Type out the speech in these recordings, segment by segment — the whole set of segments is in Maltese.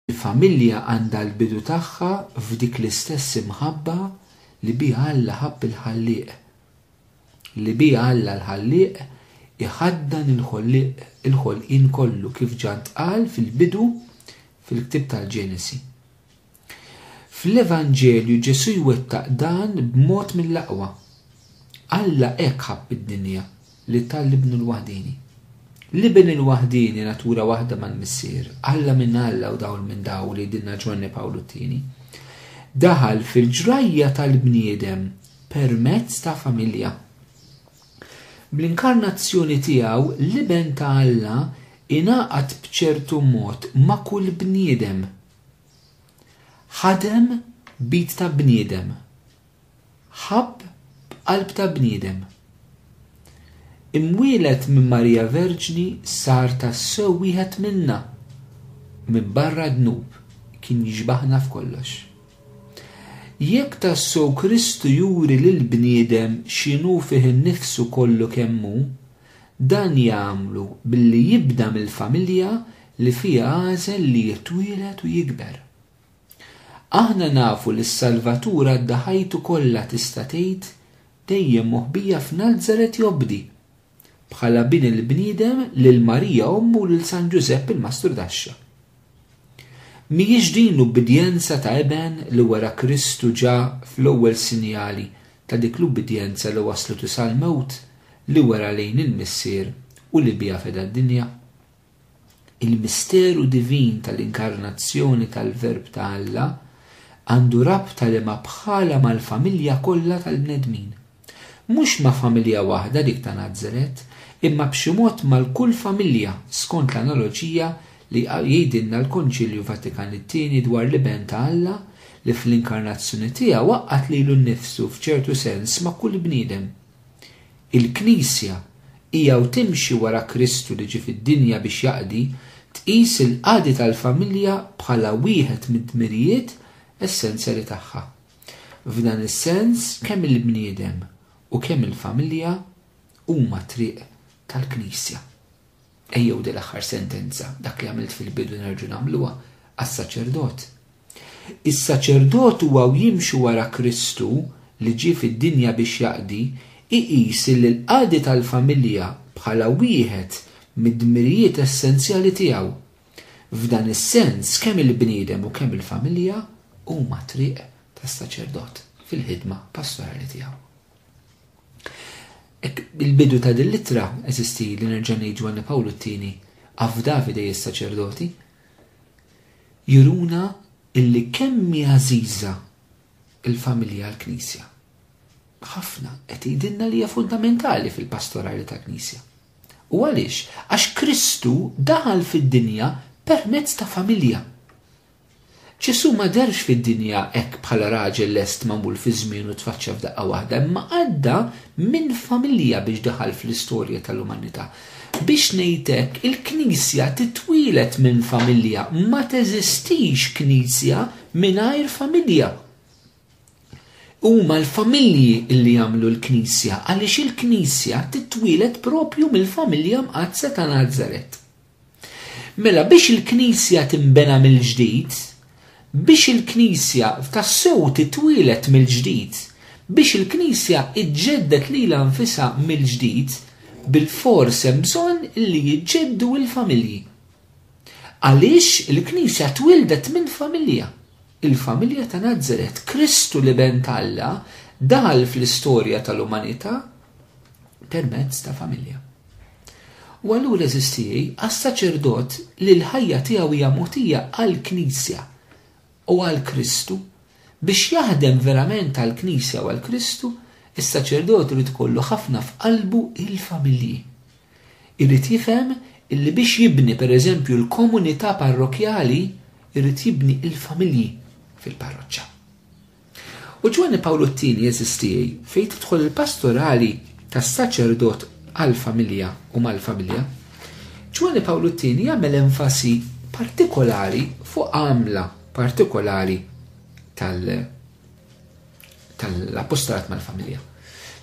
Il-familja għandha l-bidu tagħha f'dik l-istess imħabba li biha Alla ħabb il-ħallieq. Li biha Alla l-ħallieq iħaddan il-ħolqien kollu kif ġa ntqal fil-bidu fil-ktieb tal-Ġenesi. Fl-Evanġelju Ġesu jwettaq dan b'mod mill-aqwa. Alla hekk ħabb id-dinja li tal-ibnu l-waħdini. L-ibn il-waħdini natura waħda mal-missier, Alla minn Alla u dawl minn dawl li dinna Ġwanni Pawlu t-tieni, daħal fil-ġrajja tal-bniedem permezz ta' familja. Bl-inkarnazzjoni tiegħu l-ibn ta' Alla ingħaqad b'ċertu mod ma' kull bniedem. Ħadem bit ta' bniedem. Ħabb b'qalb ta' bniedem. Imwielet minn Marija Verġni sar tassew wieħed minna. Minn barra dnub kien jiġbaħna f'kollox. Jekk tassew Kristu juri lil bniedem x'inhu fih innifsu kollu kemm hu, dan jagħmlu billi jibda mill-familja li fiha għażel li jitwielet u jikber. Aħna nafu li s-Salvatura d-ħajtu kollha tista' tgħid dejjem moħbija f'Nażaret jobdi. Bħala bin il-bniedem lil Marija ommu lil San Ġusepp il-Mastur Daxxa. Mhijiex din l-ubbidjenza ta' eben li wara Kristu ġa fl-ewwel sinjali ta' dik l-ubbidjenza li waslet sal-mewt li wara lejn il-missier u li biha feda d-dinja. Il-misteru divin tal-inkarnazzjoni tal-Verb ta' Alla għandu rabta li ma bħala mal-familja kollha tal-bnedmin. Mhux ma' familja waħda dik ta' Nażaret, imma b'xi mod mal-kull familja skont l-analoġija li jgħidilna l-Konċilju Vatikan it-tieni dwar l-ibn ta' Alla li fl-inkarnazzjoni tiegħu waqqat lilu nnifsu f'ċertu sens ma' kull bniedem. Il-Knisja hija u timxi wara Kristu li ġie fid-dinja biex jaqdi tqis il-qagħdi tal-familja bħala wieħed mid-dmirijiet essenzjali tagħha. F'dan is-sens kemm il-bniedem u kemm il-familja huma triq tal-Knisja. Ejjew din l-aħħar sentenza dak li għamilt fil-bidu nerġu nagħmluha għas-saċerdot. Is-saċerdot huwa jimxi wara Kristu li ġie fid-dinja biex jaqdi iqis li l-qagħdi tal-familja bħala wieħed mid-dmirijiet essenzjali tiegħu. F'dan is-sens kemm il-bniedem u kemm il-familja huma triq tas-saċerdot fil-ħidma pastorali tiegħu. Il-bidu ta' dil-littra eżisti li nerġa' ngħid Ġwanni Pawlu t-tieni għaf Davide is-saċerdoti juruna illi kemm hija għażiża il-familja l-Knisja. Ħafna qed jgħidilna li hija fundamentali fil-pastorali ta' Knisja. U għaliex? Għax Kristu daħal fid-dinja permezz ta' familja. Ġesu ma derx fid-dinja hekk bħala raġel lest magħmul fi żmien u tfaċċa f'daqqa waħda, imma għadda minn familja biex daħal fl-istorja tal-umanità. Biex ngħidlek il-Knisja titwielet minn familja, ma teżistix Knisja mingħajr familja. Huma l-familji li jagħmlu l-Knisja għaliex il-Knisja titwielet propju mill-familja mqazza ta' Nażaret. Mela biex il-Knisja tinbena mill-ġdid, biex il-Knisja tassew titwielet mill-ġdid, biex il-Knisja iġġeddet lilha nfisha mill-ġdid, bil-fors hemm bżonn li jiġġeddu l-familji. Għaliex il-Knisja twildet minn familja. Il-familja ta' Nażaret, Kristu l-ibn ta' Alla daħal fl-istorja tal-umanità permezz ta' familja. U allura eżisti għas-saċerdot li l-ħajja tiegħu hija mogħtija għall-Knisja u għal-Kristu, biex jaħdem verament għal-Knisja u għal-Kristu, is-saċerdot irid ikollu ħafna f'qalbu il-familji. Irid jifhem illi biex jibni pereżempju l-komunità parrokjali irid jibni il-familji fil-parroċċa. U Ġwanni Pawlu t-tieni jeżisti fejn tidħol il-pastorali tas-saċerdot għall-familja u mal-familja. Ġwanni Pawlu t-tieni jagħmel enfasi partikolari fuq għamla partikolari tal-apostolat mal-familja.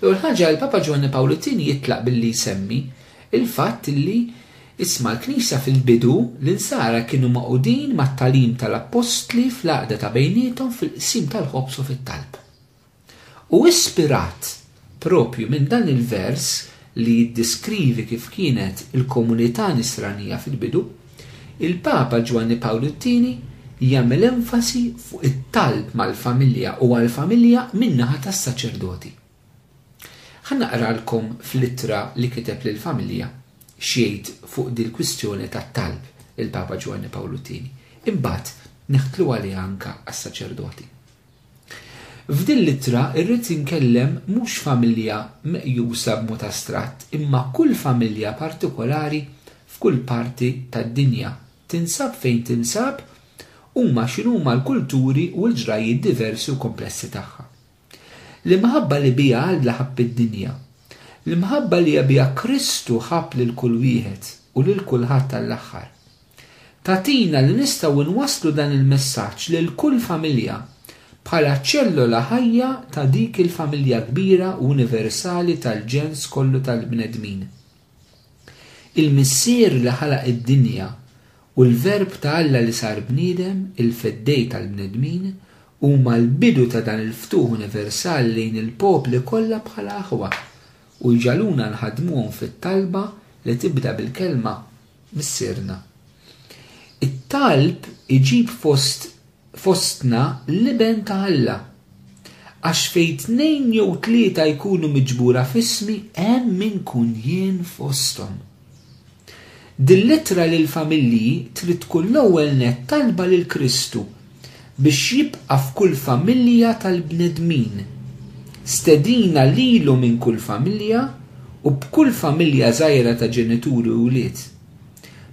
L-ewwel ħaġa l-Papa Ġwanni Pawlu t-tieni jitlaq billi jsemmi il-fatt li Isma' l-Knisja fil-bidu l-insara kienu maqudin mat-talim tal-Apostli fl-għaqda ta' bejniethom fil-qsim tal-ħobs u fit-talb. U ispirat propju minn dan il-vers li jiddeskrivi kif kienet il-komunità nisranija fil-bidu, il-Papa Ġwanni Pawlu II jagħmel enfasi fuq it-talb mal-familja u għall-familja min-naħa tas-saċerdoti. Ħannaqralkom fl-ittra li kiteb lill-familja xejt fuq dil-kwistjoni tat-talb il-Papa Ġwanni Pawlu II. Imbagħad neħtlu għalih anke għas-saċerdoti. F'din l-ittra irrid inkellem mhux familja meqjusa b'mod astratt, imma kull familja partikolari f'kull parti tad-dinja tinsab fejn tinsab huma x'inhuma l-kulturi u l-ġrajiet diversi u komplessi tagħha. L-imħabba li biha Alla ħabb id-dinja, l-imħabba li biha Kristu ħabb lil kull wieħed u lil kulħadd tal-aħħar. Tatina li nistgħu nwasslu dan il-messaġġ lil kull familja bħala ċellola ħajja ta' dik il-familja kbira u universali tal-ġens kollu tal-bnedmin. Il-missier li ħalaq id-dinja u l-verb ta' Alla li sar bniedem, il-feddej tal-bnedmin, huma l-bidu ta' dan il-ftuħ universali lejn il-popli kollha bħala aħwa u jġaluna nħadmuhom fit-talba li tibda bil-kelma missierna. It-talb iġib fostna l-iben ta' Alla, għax fejn 2 jew 3 jkunu miġbura f'ismi hemm min kun jien fosthom. Dil-lettra lill-familji trid tkun l-ewwel nett talba lil Kristu biex jibqa' f'kull familja tal-bnedmin, stedina lilu minn kull familja u b'kull familja żgħira ta' ġenituri u wlied,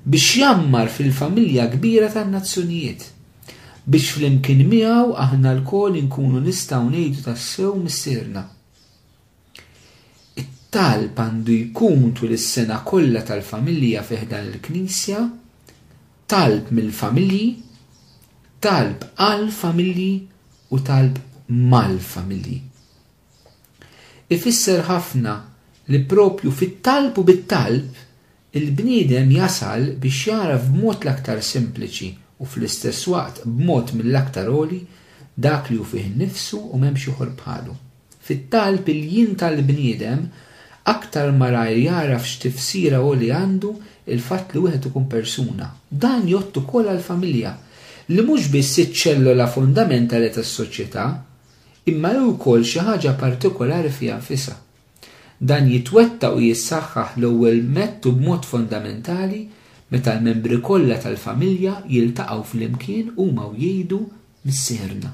biex jammar fil-familja kbira tan-nazzjonijiet, biex flimkien miegħu aħna lkoll inkunu nistgħu ngħidu tassew missierna. It-talb għandu jkun tul is-sena kollha tal-familja fih dan il-Knisja, talb mill-familji, talb għall-familji u talb mal-familji. Ifisser ħafna li propju fit-talb u bit-talb il-bniedem jasal biex jaraf b'mod l-aktar sempliċi u fl-istess waqt b'mod mill-aktar għoli dak li hu fih innifsu u m'hemmx ieħor bħalu. Fit-talb il-jien tal-bniedem aktar ma jaraf x'tifsira għoli għandu il-fatt li wieħed ikun persuna. Dan jott ukoll għall-familja li mhux biss iċ-ċellola fundamentali tas-soċjetà, imma wkoll xi ħaġa partikolari fiha nfisha. Dan jitwettaq u jissaħħaħ l-ewwel mettu b'mod fondamentali meta l-membri kollha tal-familja jiltaqgħu flimkien huma u jgħidu missierna.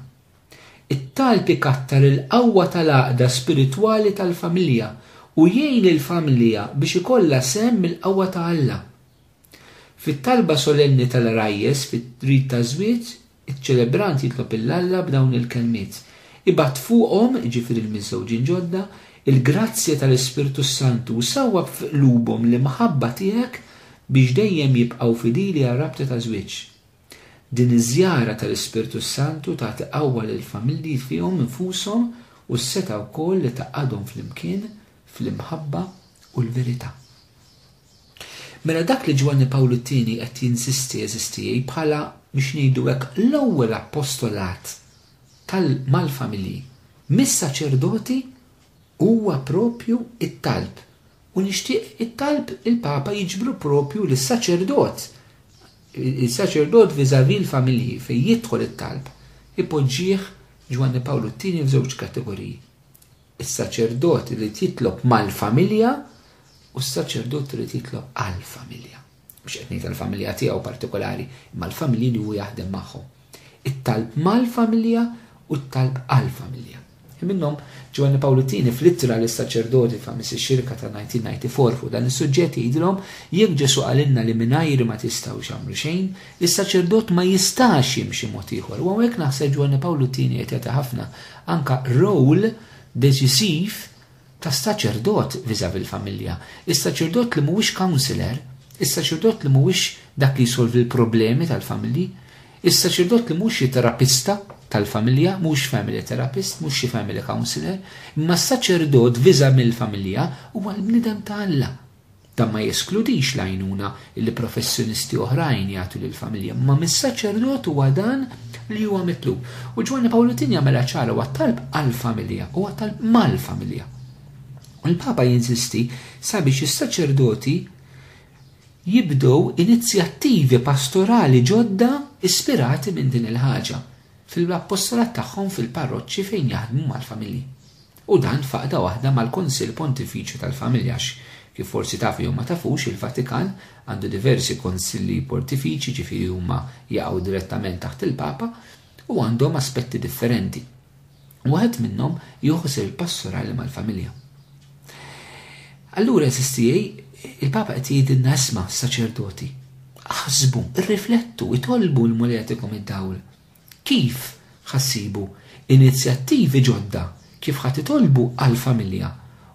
It-talb ikattar il-qawwa tal-għaqda spiritwali tal-familja u jgħin il-familja biex ikollha sehem mill-qawwa ta' Alla. Fit-talba solenni tal-rajjes fit-trid ta' żwieġ, iċ-ċelebrant jitlob il-Alla b'dawn il-kelmiet. Ibgħat fuqhom, ġifieri l-miżżewġin ġodda, il-grazzja tal-Ispirtu Santu u sawwab f'qlubhom l-imħabba tiegħek biex dejjem jibqgħu fidili għar-rabta ta' żwieġ. Din iż-żjara tal-Ispirtu Santu tagħti qawwa lill-familji fihom infushom u s-seta wkoll li taqgħadhom flimkien fl-imħabba u l-verità. Mela dak li Ġwanni Pawlu II qed jinsisti eżistijej bħala biex ngħidu hekk l-ewwel appostolat mal-familji mis-saċerdoti huwa propju it-talb. U nixtieq it-talb il-Papa jiġbru propju lis-saċerdot. Il-saċerdot viżavi l-familji fejn jidħol it-talb ipoġġih Ġwanni Pawlu II f'żewġ kategoriji. Is-saċerdot li jitlob mal-familja u s-saċerdot li jitlob għall-familja. Mhux qed ngħid għall-familja tiegħu partikolari, imma l-familji li hu jaħdem magħhom. It-talb mal-familja u t-talb għall-familja. Minnhom Ġwanni Pawlu II fl-ittra lis-saċerdoti f'amis ix-xirka ta' 1994 fuq dan is-suġġett jgħidilhom jekk Ġesu qalilna li mingħajr ma tistgħux jagħmlu xejn, is-saċerdot ma jistax jimxi mod ieħor. U hawnhekk naħseb Ġwanni Pawlu II qed jagħti ħafna anke role deċisiv ta' saċerdot viżavi l-familja. Is-saċerdot li mhuwiex counselor, is-saċerdot li mhuwiex dak li jsolvi l-problemi tal-familji, is-saċerdot li mhuwiex terapista tal-familja, mhux family therapist, mhux xi family counselor, imma s-saċerdot viżavi l-familja huwa l-bniedem ta' Alla. Dan ma jeskludix l-għajnuna li professjonisti oħrajn jagħtu lill-familja, ma mis-saċerdot huwa dan li huwa mitlub. U Ġwanni Pawlu Tini jagħmilha ċara huwa talb għall-familja, huwa talb mal-familja. U l-Papa jinsisti sabiex is-saċerdoti jibdew inizjattivi pastorali ġodda ispirati minn din il-ħaġa fil-appostolat tagħhom fil-parroċċi fejn jaħdmu mal-familji. U dan faqda waħda mal-Kunsill Pontifiċju tal-Familjax. Kif forsi tafu jew ma tafux, il-Vatikan għandu diversi konsilli pontifiċi ġifieri huma jaqgħu direttament taħt il-Papa u għandhom aspetti differenti. Waħed minnhom joħos il-pastorali mal-familja. Allura sistijej, il-Papa qed jgħidilna isma' s-saċerdoti. Ħasbu, irriflettu, itolbu l-muletikom id-dawl. Kif ħassibu inizjattivi ġodda kif ħadd itolbu għall-familja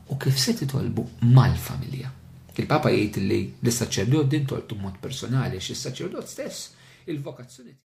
u kif se titolbu mal-familja. Il-Papa jgħid li l-saċerdot din toltu mod personali, x-saċerdot stess il-vokazzjoni